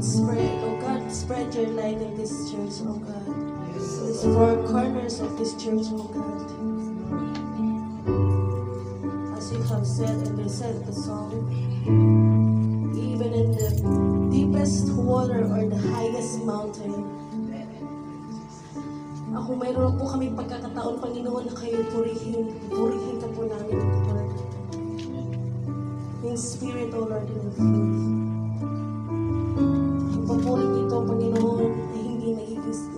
spread, oh God, spread your light in this church, oh God. These four corners of this church, oh God. As you have said, and they said the song, even in the deepest water or the highest mountain, ako mayroon po kami pagkakataon, Panginoon, na kayo purihin ka po namin, Lord. In spirit, O Lord, in truth. Ang papuling ito, Panginoon, ay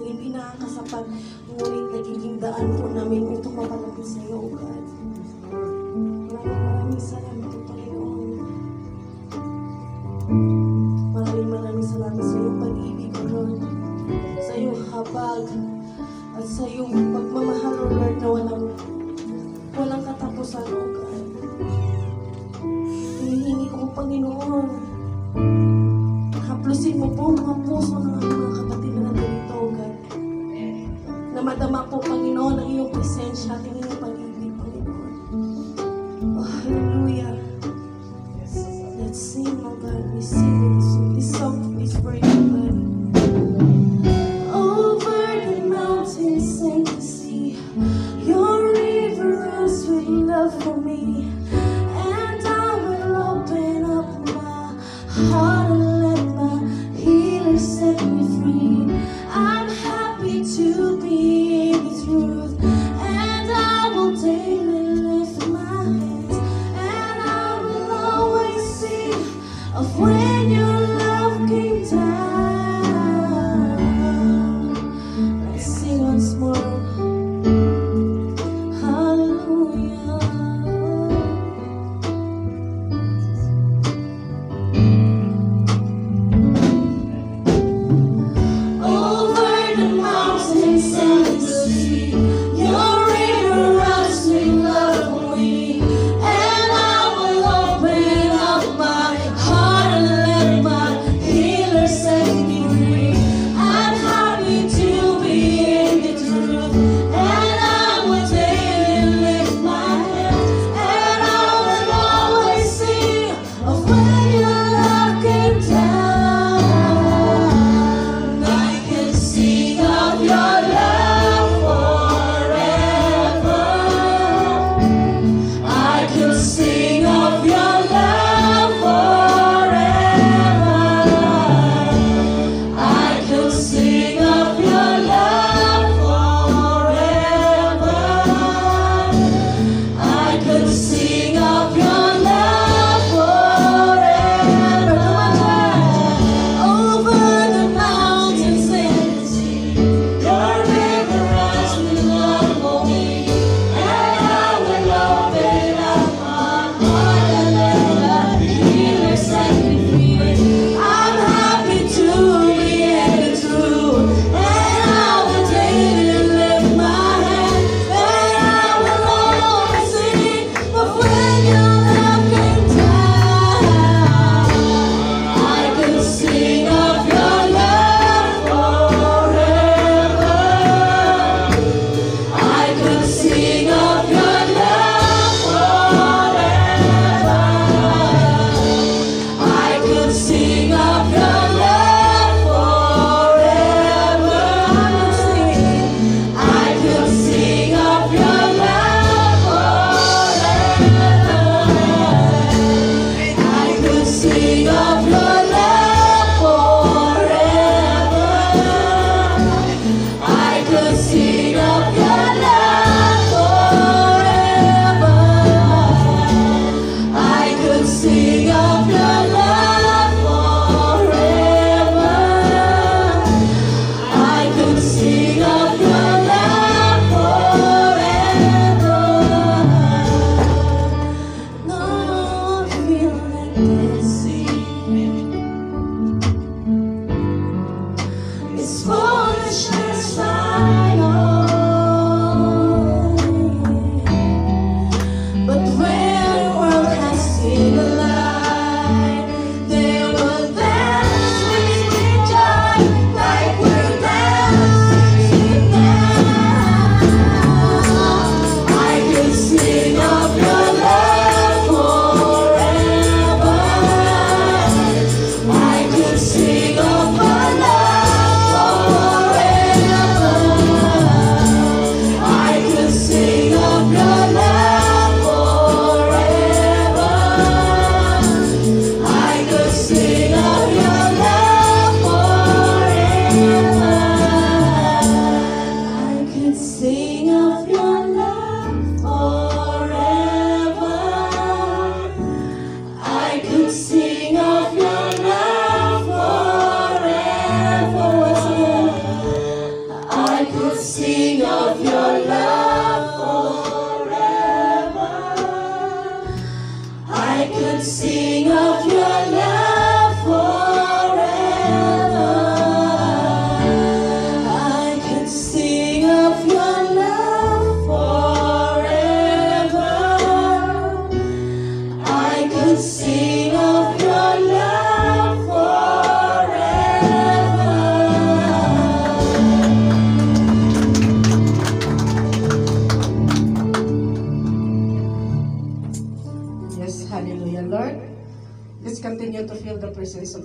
hindi nakakasapat, ngunit nagiging daan po namin itong mapalapit sa iyo, O God. Maraming salamat, Panginoon. Maraming salamat sa iyong pag-ibig, O Lord. Sa iyong habag, at sa iyong pagmamahal, O Lord, na walang katapusan, O God. Hinihingi ko, Panginoon, haplusin mo po mga puso ng mga kapatid na nandito, O God. Na madama po, Panginoon, ang iyong presensya at ang iyong pag-ibig, Panginoon. Oh, hallelujah. Let's sing, O God. We sing this song, this word, O God. Over the mountains and the sea, your river runs with love for me. Heart and let my healer set me free. I'm happy to be in the truth, and I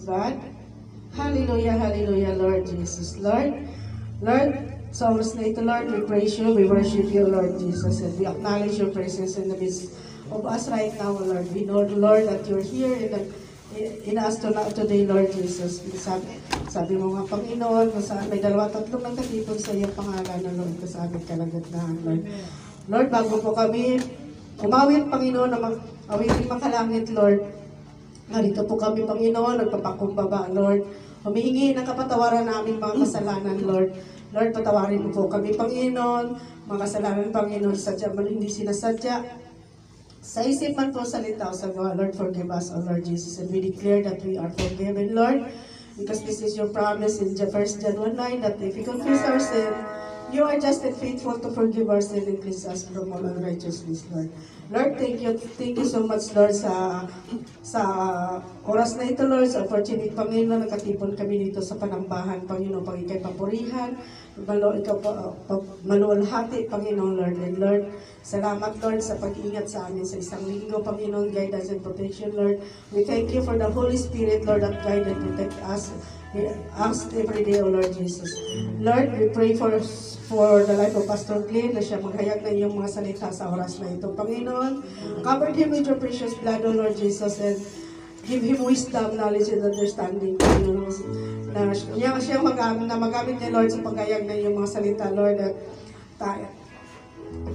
God. Hallelujah, hallelujah, Lord Jesus. Lord, sa oras na ito, Lord, we praise you, we worship you, Lord Jesus, and we acknowledge your presence in the midst of us right now, Lord. We know, Lord, that you're here in us today, Lord Jesus. Sabi mo nga, Panginoon, kung saan may 2-3 nagkatipon sa iyong pangalan na Lord, sa aming kalagitnaan, Lord. Lord, bago po kami umawit, Panginoon, na awiting makalangit, Lord. Narito po kami, Panginoon, nagpapakumbaba, Lord. Humihingi ng kapatawaran namin mga kasalanan, Lord. Lord, patawarin mo po kami, Panginoon. Mga kasalanan, Panginoon, sadya man hindi sinasadya. Sa isip man po salita o sa gawa, Lord, forgive us, O Lord Jesus. And we declare that we are forgiven, Lord. Because this is your promise in 1 John 1:9 that if we confess our sin, you are just and faithful to forgive our sin and cleanse us from all unrighteousness, Lord. Lord, thank you so much, Lord, sa oras na ito, Lord, sa opportunity, Panginoon, nakatipon kami dito sa panambahan, Panginoon, pag ikay papurihan, maluwalhati, Panginoon, Lord. And Lord, salamat, Lord, sa pag-iingat sa amin sa isang linggo, Panginoon, guidance and protection, Lord. We thank you for the Holy Spirit, Lord, that guide and protect us every day, O Lord Jesus. Lord, we pray for the life of Pastor Glenn, na siya maghayag na iyong mga salita sa oras na ito. Panginoon, cover him with your precious blood, O Lord Jesus, and give him wisdom, knowledge, and understanding, Panginoon. Na siya magamit niya, Lord, sa paghayag na iyong mga salita, Lord, at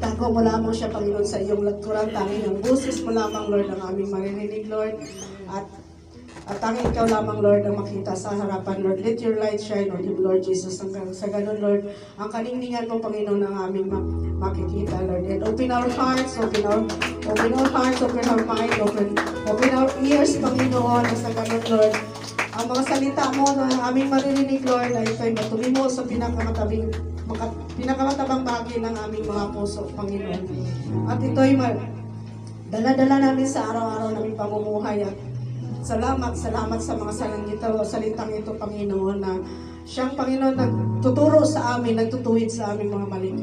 tako mo lamang siya, Panginoon, sa iyong lagkuran, tanging ang busis mo lamang, Lord, ang aming maririnig, Lord, at tanging ikaw lamang, Lord, ang makita sa harapan, Lord. Let your light shine on him, Lord Jesus. Hanggang sa ganun, Lord, ang kaningningan mo, Panginoon, ang aming makikita, Lord. And open our hearts, open our mind, open our ears, Panginoon. Sa ganun, Lord, ang mga salita mo na aming maririnig, Lord, ay ito'y matuloy mo sa pinakamatabang bagay ng aming mga puso, Panginoon. At ito'y dala-dala namin sa araw-araw naming pamumuhay. At salamat sa mga salitang ito, Panginoon, na siyang, Panginoon, nagtuturo sa amin, nagtutuwid sa aming mga maling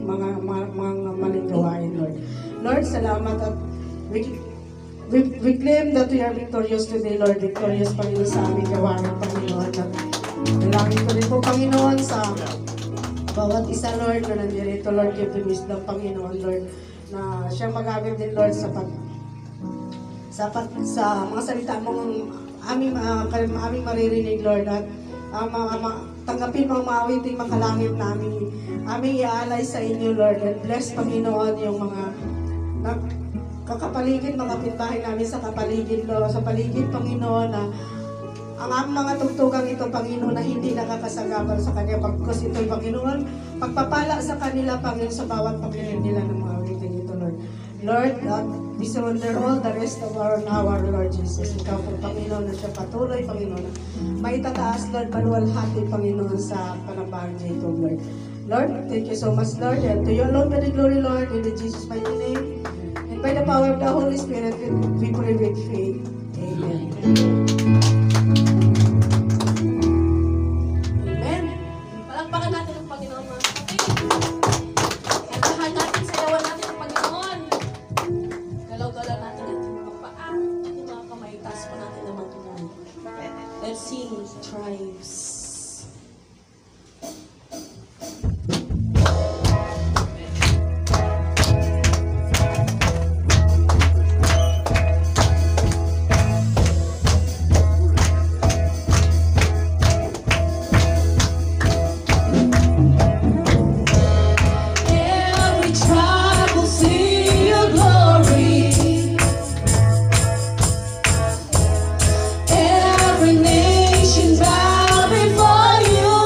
gawain, Lord. Lord, salamat, at we claim that we are victorious today, Lord. Victorious, Panginoon, sa aming gawain, Panginoon. At nalangin ko rin po, Panginoon, sa bawat isa, Lord, na nandirito, Lord, give the wisdom, Panginoon, Lord, na siyang magamit din, Lord, sa mga salita mong aming maririnig, Lord, at tanggapin mo ang maawiting makalangit namin, aming iaalay sa inyo, Lord, and bless, Panginoon, yung mga kakapaligid, mga kapitbahay namin sa kapaligid, Lord, sa paligid, Panginoon, na ang mga tugtugang ito, Panginoon, na hindi nakakasagabal sa kanya, pagkos ito'y, Panginoon, pagpapala sa kanila, Panginoon, sa bawat pagkinig nila ng mga awiting ito, Lord. Lord, God, we surrender all the rest of our Lord Jesus. Ikaw po, Panginoon, na siya patuloy, Panginoon, na maitataas, Lord, maluwalhati, Panginoon, sa panambahan niya ito, Lord. Lord, thank you so much, Lord, and to you alone be the glory, Lord, in Jesus' mighty name, and by the power of the Holy Spirit, we pray with faith. Amen. Amen. Palakpakan natin ang Panginoon, mga kapatid. Kantahan natin, sayawan natin ang Panginoon. Galaw-galaw natin ang mga paa, ating mga kamay, taas pa natin naman tuloy. Let's sing Tribes. Every nation bow before you.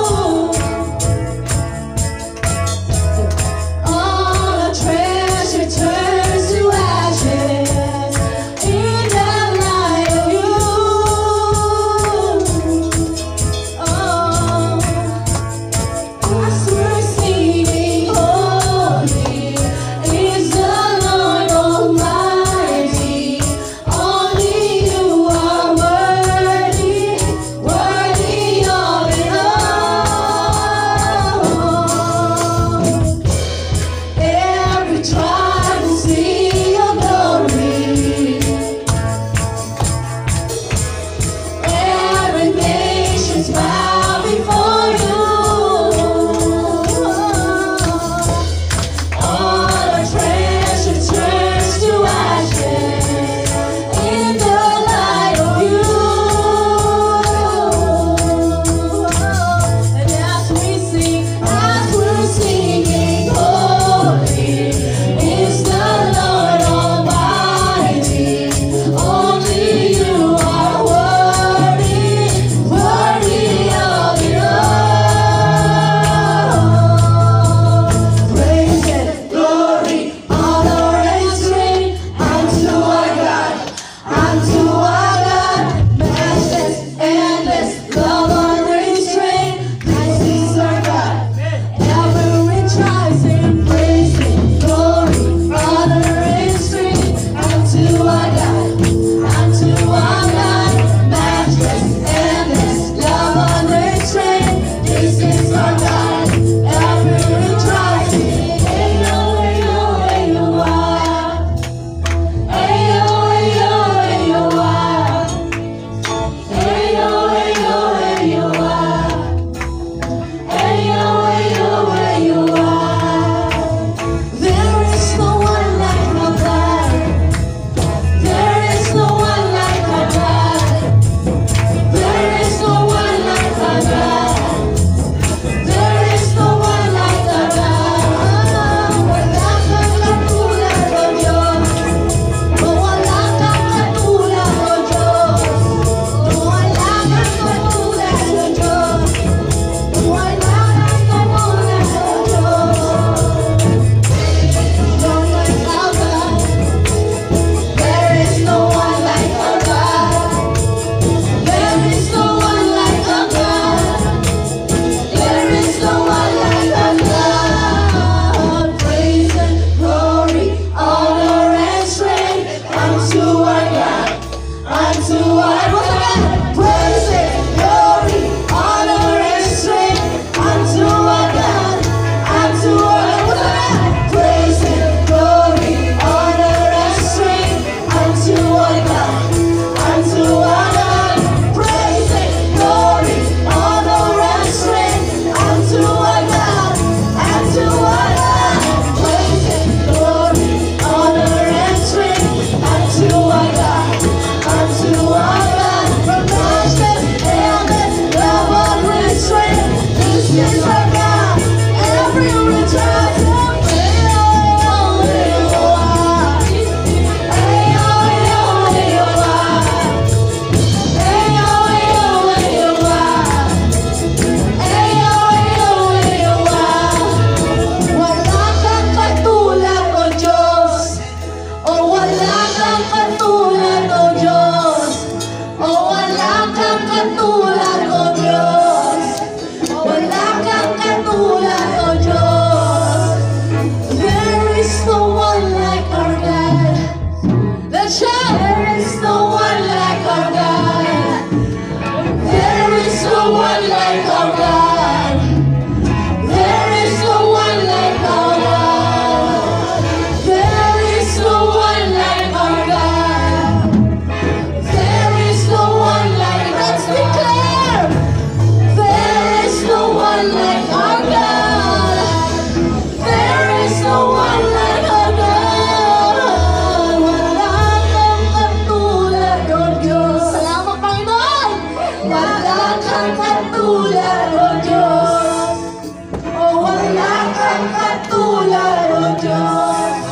Diyos.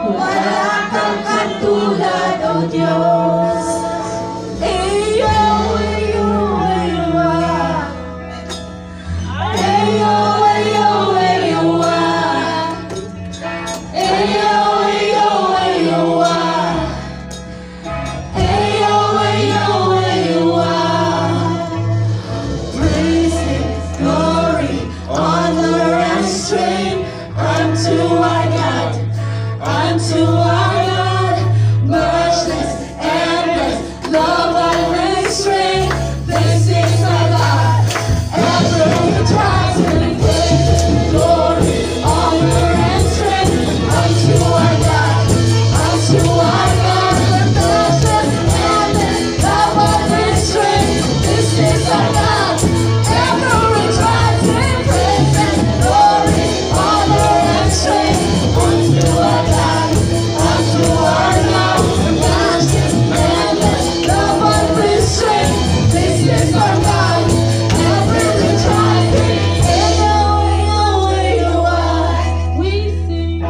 Wala kang katulad, O Diyos. Eyo, eyo, eyo, eyo, eyo, eyo, eyo, eyo, eyo, eyo, eyo, eyo, praise Him, glory, honor, and strength unto our God, unto our God, matchless, endless, love and strength. This is our God. Ever tries to praise, glory, honor, and strength unto our God, unto our God, matchless, endless, love and strength. This is our God. Ever tries to praise, glory, honor, and strength unto our God, unto our God, matchless, endless, love and strength. This is our God. Ever tries to we sing.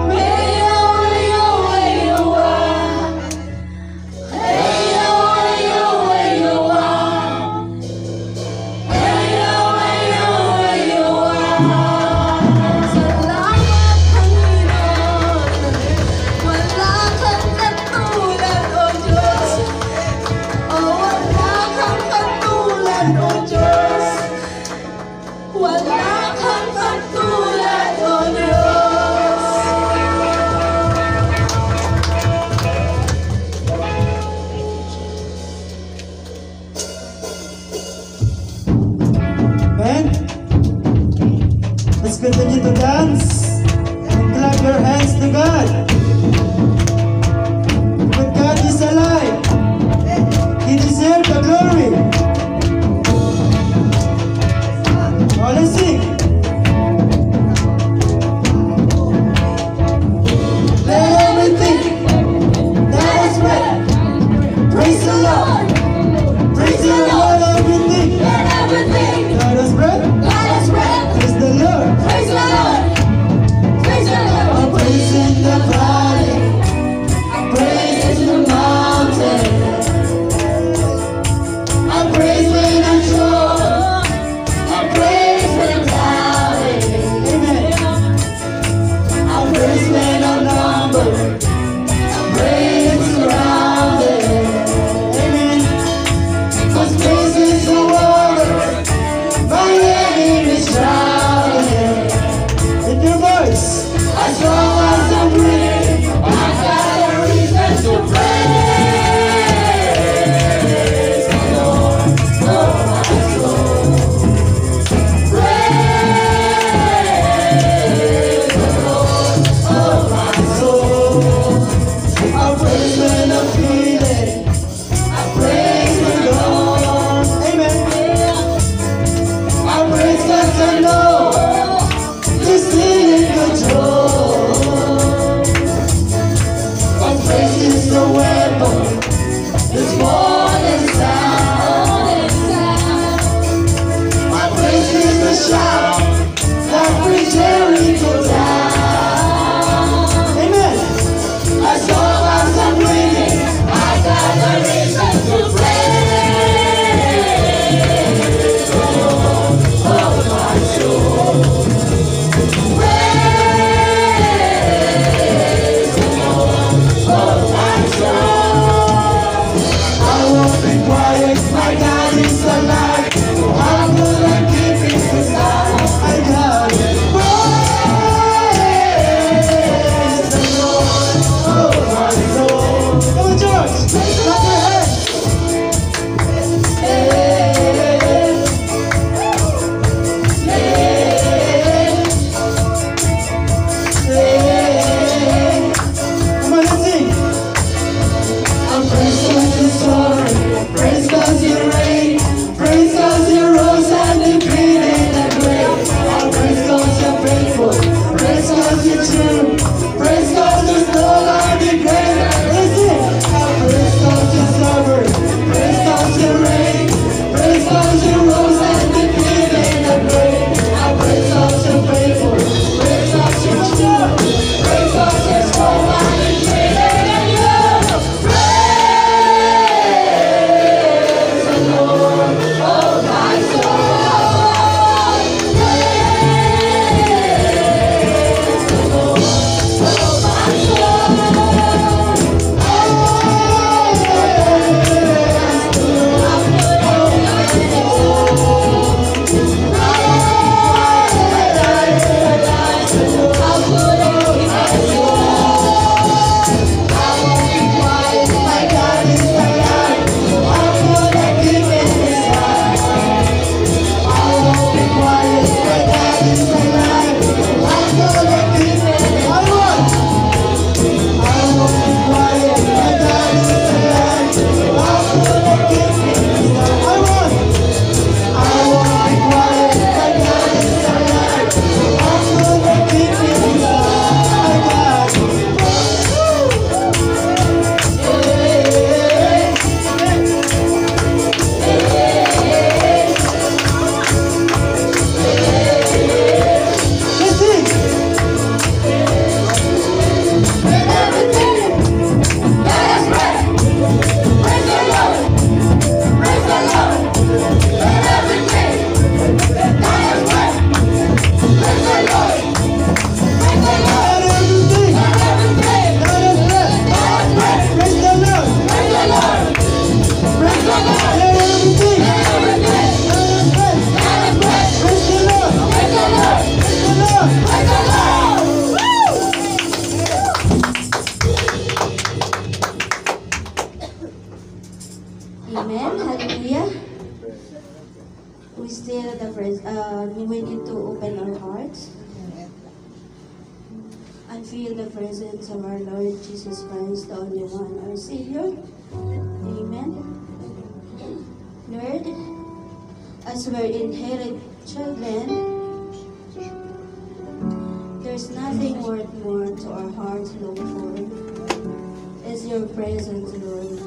Salamat, Panginoon. Wala kang katulad, O Diyos. Wala kang katulad, O Diyos. Wala kang katulad, O Diyos. Amen. Let's continue to dance and clap your hands to God. But God is alive. He deserves the glory. Oh, let's sing. Let everything that is breath praise the Lord. Praise the Lord, everything Let everything that is breath. that is breath Praise the Lord. praise the Lord. Praise the Lord. Praise in the valley, praise in the mountain. I praise when I'm sure, I praise when I'm doubting. Amen. I praise when I'm numbered, I praise surrounded. Amen. 'Cause praise is the water, my enemy's drowning. In your voice. As long as I'm breathing, I got a reason to praise the Lord, oh my soul. Praise the Lord, oh my soul. I praise when I'm feeling, I praise the Lord. Amen. I praise 'cause I know He's still in control. My praise is the weapon. It's more than sound. My praise is the shout that brings Jericho down. Amen. As long as I'm breathing, I got a reason to praise the Lord, oh my soul. feel the first, we need to open our hearts and feel the presence of our Lord Jesus Christ, the only one, our Savior. Amen. Lord, as we're inherit children, there's nothing worth more to our hearts long for is your presence, Lord.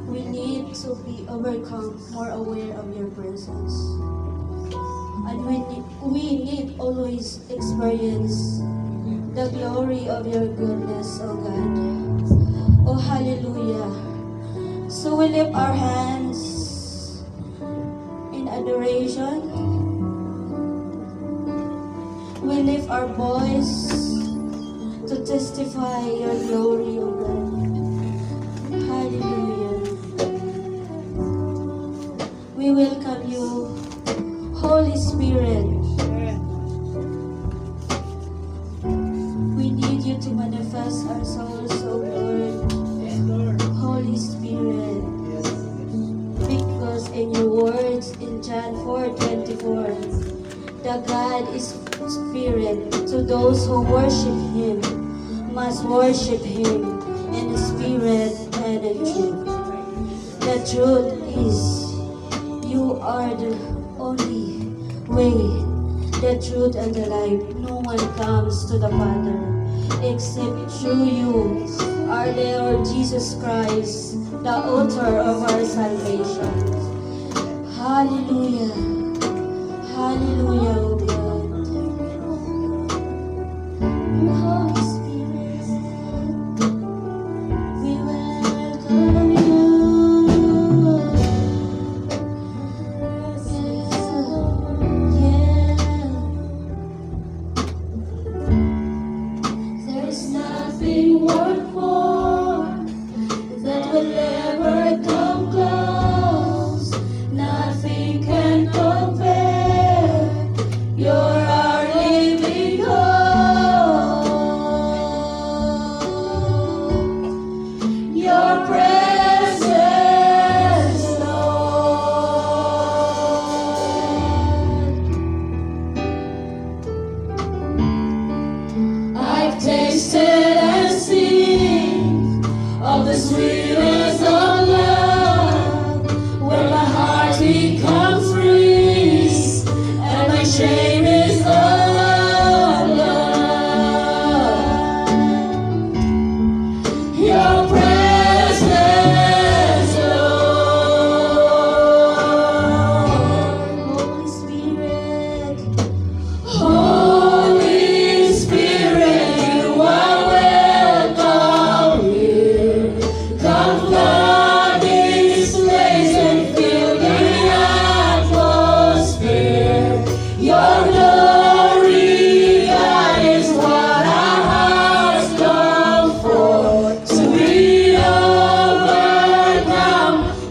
We need to be overcome, more aware of your presence. And we need always experience the glory of your goodness, O God. Oh, hallelujah. So we lift our hands in adoration. We lift our voice to testify your glory, O God. Hallelujah. We welcome you, Holy Spirit. We need you to manifest our souls, O Lord. Holy Spirit. Because in your words in John 4:24, the God is Spirit. To those who worship Him must worship Him in the Spirit and in truth. The truth is, you are the only way, the truth, and the life. No one comes to the Father except through you, our Lord Jesus Christ, the author of our salvation. Hallelujah. Hallelujah, O God. Holy Spirit, we welcome you. There's nothing worth more that will ever come close. Nothing can compare. You're our living hope. Your presence, Lord. I've tasted and seen of the sweetness of love, when my heart becomes free and my shame is undone. Your presence, Lord. Holy Spirit, Holy Spirit, you are welcome here. Come flood this place and fill the atmosphere. Your glory, God, is what our hearts long for. To be overcome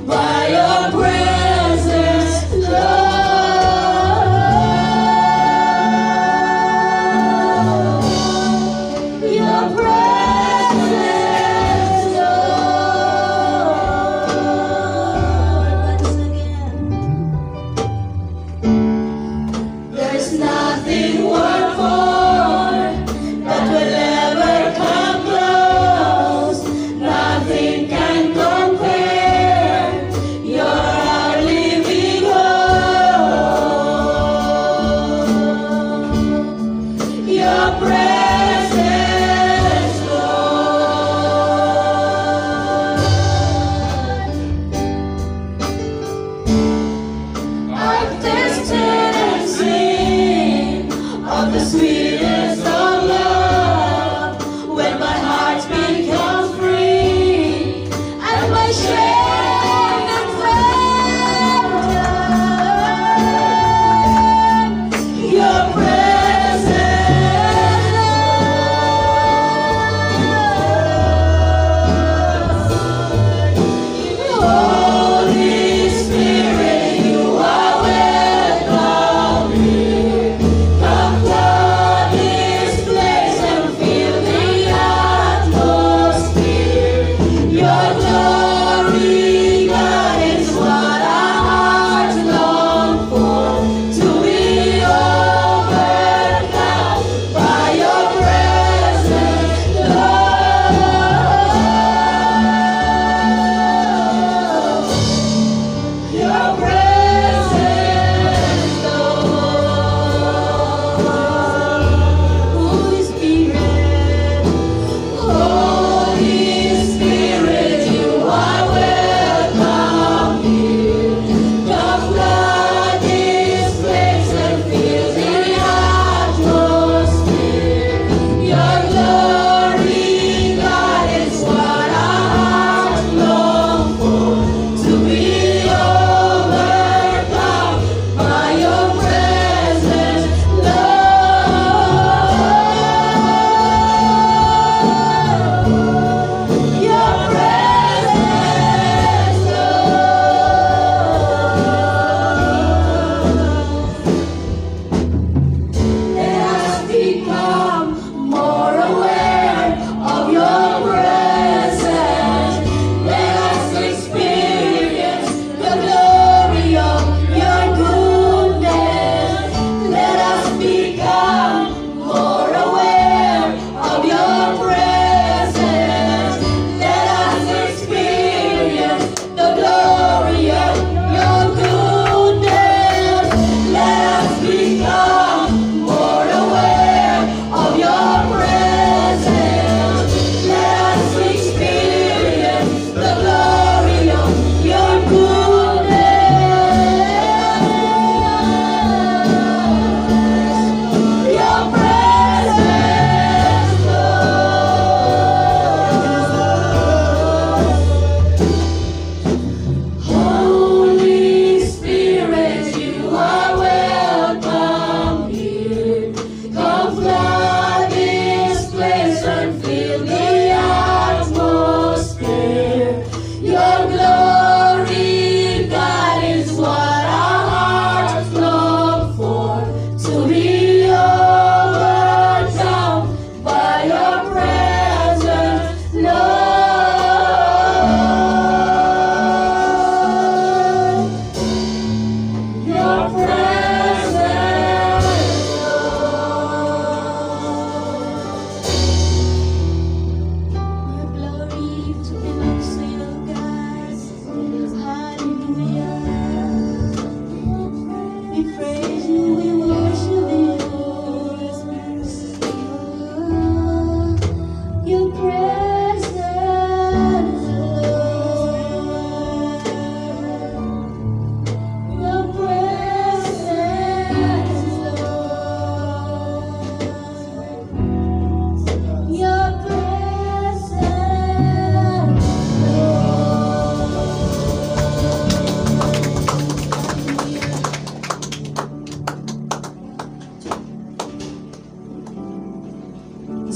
by your presence, Lord. Your presence, Lord. Once again. There's nothing worth more that will ever come close. Nothing can compare. You're our living hope. Your presence, Lord. I've tasted and seen of the sweetness of love, when my heart becomes free and my shame is undone. Your presence, Lord. Holy Spirit, you are welcome here. Come flood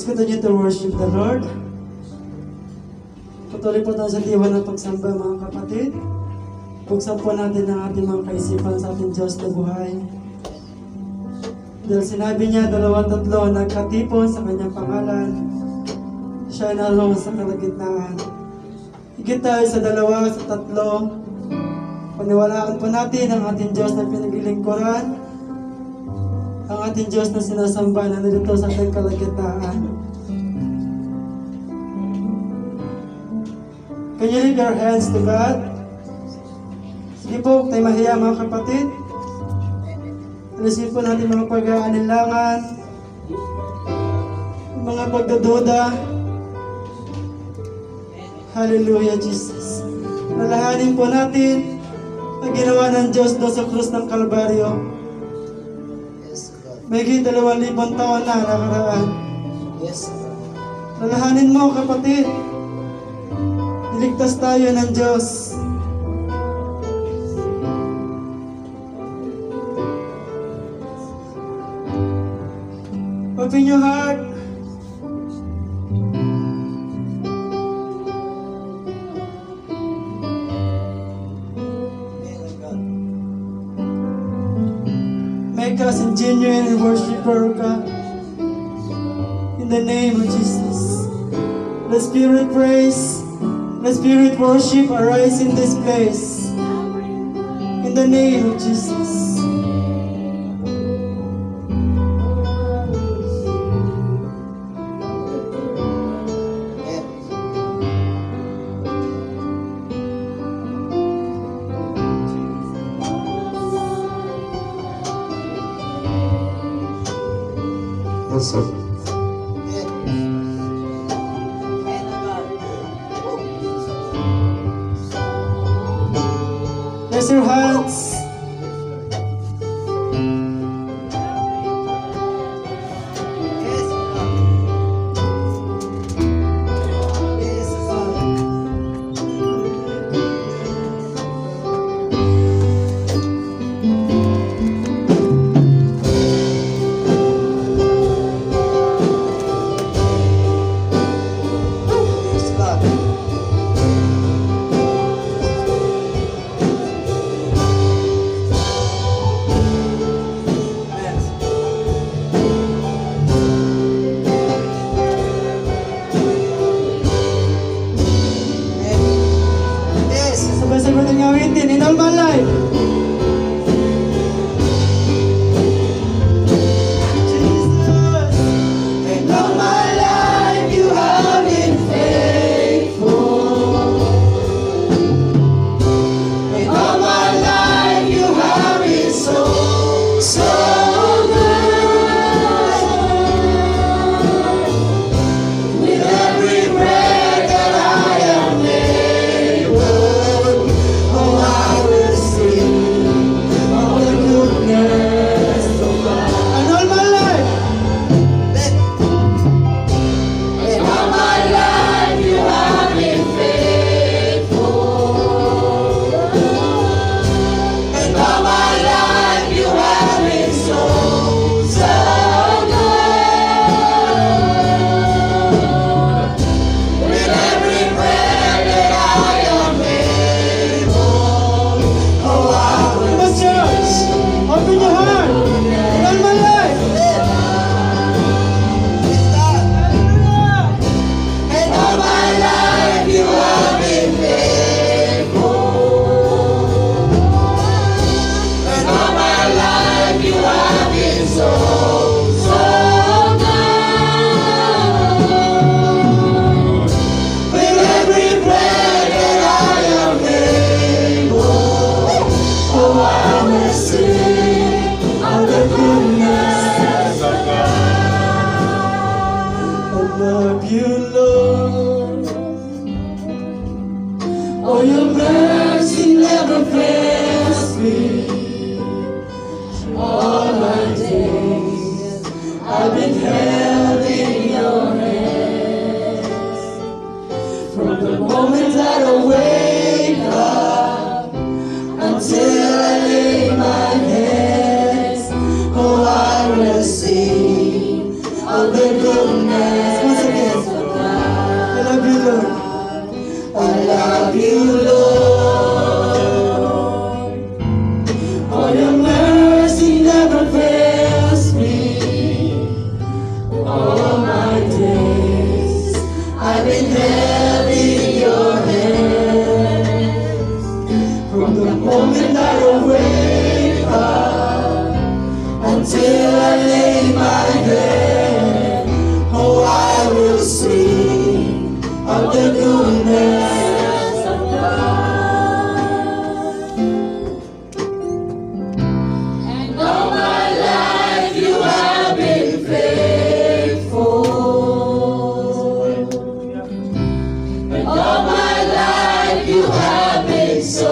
continue to worship the Lord. Patuloy po tayo sa diwa ng pagsamba, mga kapatid. Buksan po natin ang ating mga kaisipan sa ating Diyos na buhay. Dahil sinabi niya, 2-3 nagkatipon sa kanyang pangalan, siya ay naroon sa kalagitnaan. Higit tayo sa 2-3, paniwalaan po natin ang ating Diyos na pinaglilingkuran, ang ating Diyos na sinasamba na nandito sa ating kalagitnaan. Can you lift your hands to God? Sige po, tayo mahiya mga kapatid. Alisin po natin mga pag-aanilangan, mga pagdududa. Hallelujah, Jesus. Lalahanin po natin ang ginawa ng Diyos doon sa krus ng Kalbaryo. May 2,000 taon na nakaraan. Lalahanin mo, kapatid. Niligtas tayo ng Diyos. Open your heart. Make us a genuine worshiper, God. In the name of Jesus. Let Spirit praise, let Spirit worship arise in this place. In the name of Jesus. Yes, sir. Raise your hands. Sabay-sabay natin ngawitin in all my life. Jesus. In all my life you have been faithful. In all my life you have been so, so good. With every breath that I am able, oh I will sing of the goodness of God. In all my life. In all my life you have been faithful. In all my life you have been so, so good. With every breath that I am able, oh I will Come on, church. Open your heart. In all my life. In all my life you have been faithful. In all my life you have been so, so good. With every breath that I am able, oh I will sing of the goodness of I love you, Lord. Oh, your mercy never fails me. All my days I've been held in your hands. From the moment that I wake up until I lay my hands, oh, I will sing of the goodness lay my head, oh, I will sing of the goodness of God. And all my life you have been faithful. And all my life you have been so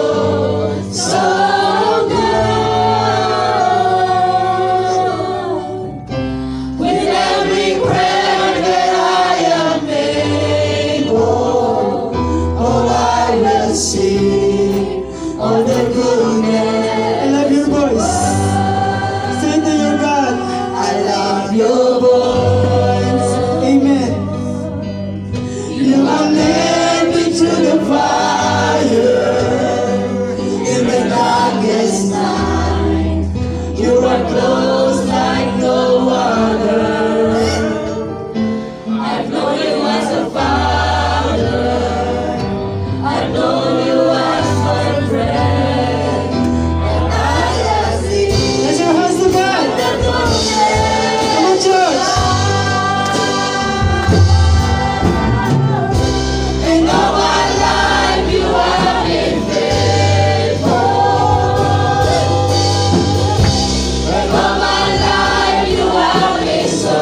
good. With every prayer that I am able, oh, I will sing of the goodness. I love your voice. Sing to your God. I love your voice. Amen. You have led me to the fire in the darkest night. You are close like no other. I've known you as a father. I've known you as my friend. And I have seen Let's your hands to God. the goodness. Come on, church. And all my life you have been faithful. And all my life you have been so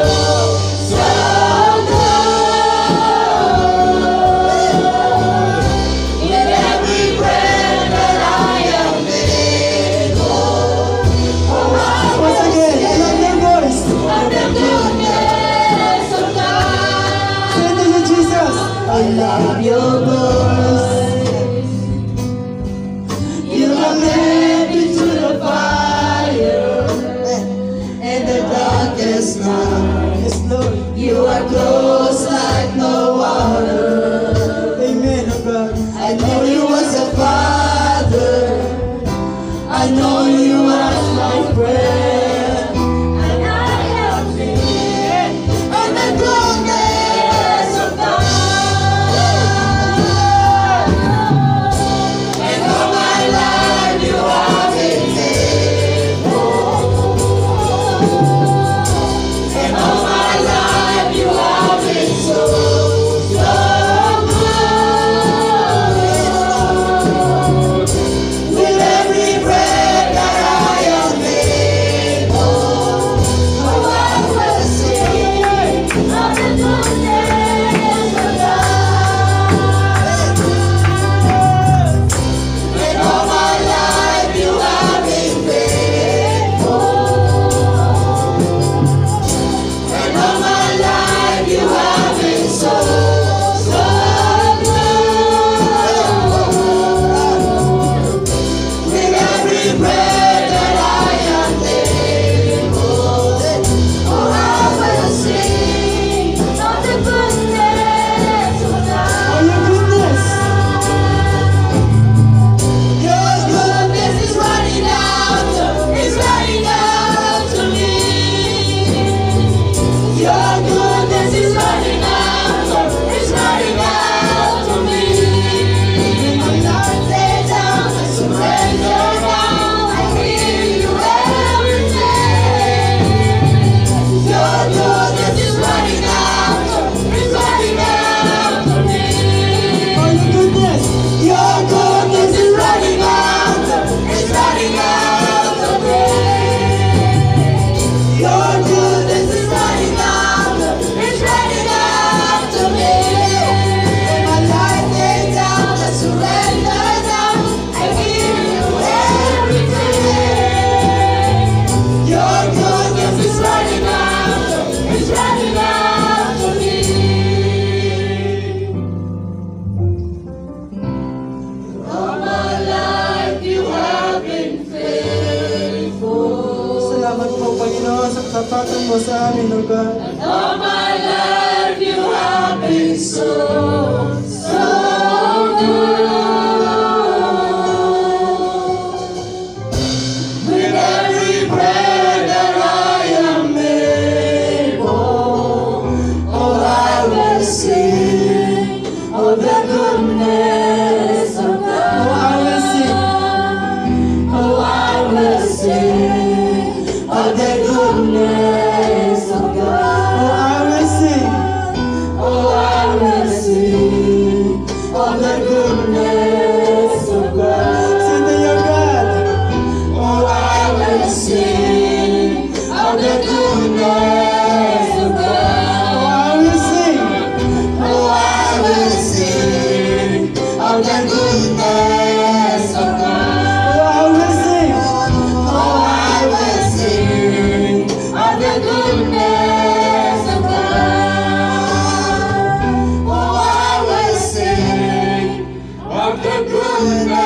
good. With every breath that I am able, oh, I Once will again, I love your voice. sing of the goodness of God. Sing to you, Jesus. I love your voice. You have led me to the fire and the darkest night. Yes, Lord. You are close like no other. Amen, oh God. I know you as a father. I know you as my friend. And I have seen on the goodness of God. And all my life you have been faithful. And all my life you have been so good. With every breath that I am able, oh, I will sing of the goodness of God. And all my life you have been faithful. And all my life you have been so good. With every breath that I am able, oh, I will sing of the goodness of Oh, God. your goodness. Your goodness is running out to me. Your goodness is running out to me. I'm not laid down, I surrender now. I give you everything. Your goodness is running out to me. Oh, your goodness. Your goodness is running out to me. Your goodness is running out to me. My life laid down, I surrender now. I give you everything. Your goodness is running out to me. All my life you have been faithful. Salamat po, Panginoon, sa katapatan mo sa amin, oh God. All my life you have been so good. With every breath that I am able, oh, I will sing of the goodness of God. Oh, I will sing. Oh, I will sing of the goodness Hallelujah.